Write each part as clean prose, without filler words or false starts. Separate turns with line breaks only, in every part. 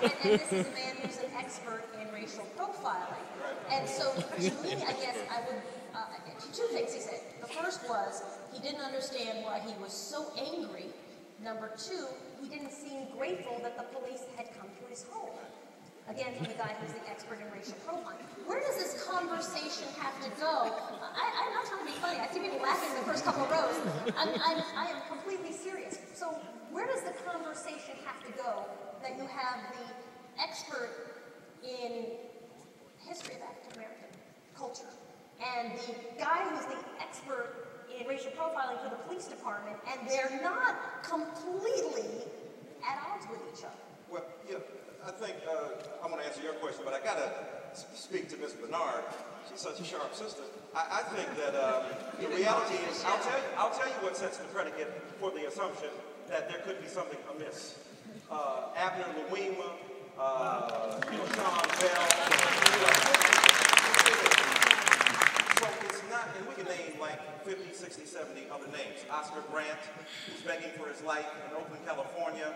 And this is a man who's an expert in racial profiling. And so, to me, I guess I would, two things he said. The first was, he didn't understand why he was so angry. Number two, he didn't seem grateful that the police had come to his home. Again, from the guy who's the expert in racial profiling. Where does this conversation have to go? I'm not trying to be funny. I see people laughing in the first couple of rows. I am completely serious. So where does the conversation have to go that you have the expert in history of African American culture and the guy who's the expert in racial profiling for the police department, and they're not completely at odds with each other?
Well, yeah. I think I want to answer your question, but I got to speak to Ms. Bernard. She's such a sharp sister. I think that the reality is, I'll tell you what sets the predicate for the assumption that there could be something amiss. Abner Louima, Sean Bell. So it's not, and we can name like 50, 60, 70 other names. Oscar Grant, who's begging for his life in Oakland, California.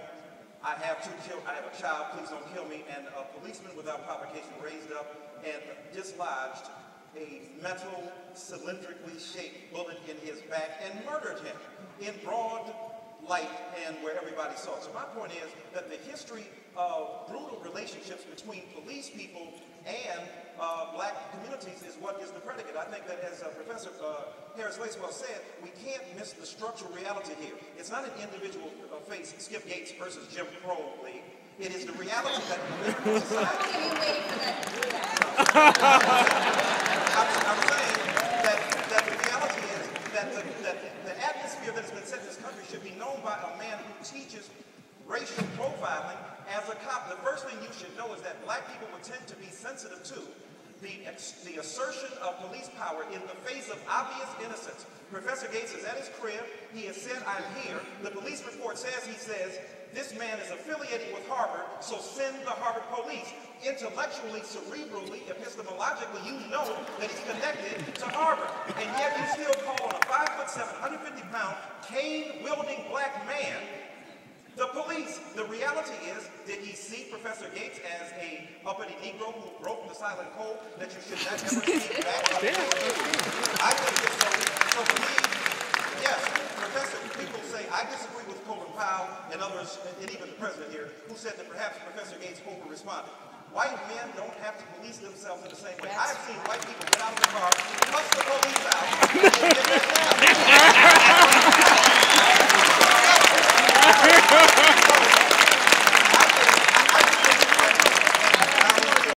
I have a child, please don't kill me, and a policeman without provocation raised up and dislodged a metal, cylindrically shaped bullet in his back and murdered him in broad light and where everybody saw it. So my point is that the history of brutal relationships between police people and black communities is what is the predicate. I think that, as Professor Harris Lacewell said, we can't miss the structural reality here. It's not an individual face, Skip Gates versus Jim Crow league. It is the reality that American society...
How long have you waited for that to do that?
I'm saying that the reality is that the atmosphere that has been set in this country should be known by a man who teaches racial profiling as a cop. The first thing you should know is that black people would tend to be sensitive to the assertion of police power in the face of obvious innocence. Professor Gates is at his crib. He has said, I'm here. The police report says, he says, this man is affiliated with Harvard, so send the Harvard police. Intellectually, cerebrally, epistemologically, you know that he's connected to Harvard. And yet you still call on a 5'7", 150-pound, cane-wielding black man the police. The reality is, did he see Professor Gates as a uppity Negro who broke the silent code that you should not ever see back? I think it's so for me, yes, Professor, people say, I disagree with Colin Powell and others, and even the president here, who said that perhaps Professor Gates over-responded. White men don't have to police themselves in the same way. I've seen white people get out of the car, bust the police out, and get back